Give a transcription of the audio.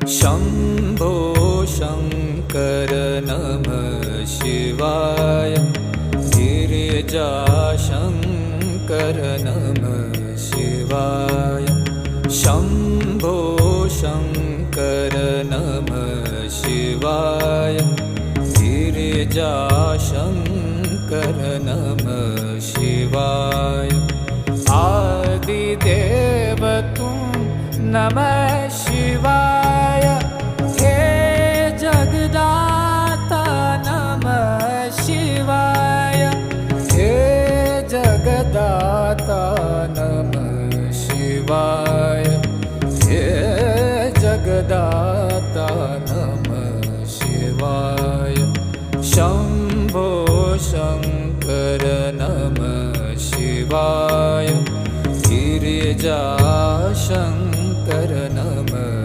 शम्भो शङ्कर नमः शिवाय। गिरिजाशङ्कर नमः शिवाय। शम्भो शङ्कर नमः शिवाय। गिरिजाशङ्कर नमः शिवाय। आदिदेव तुम नमः शिवाय। हे जगदाता नमः शिवाय। हे जगदाता नमः शिवाय। हे जगदाता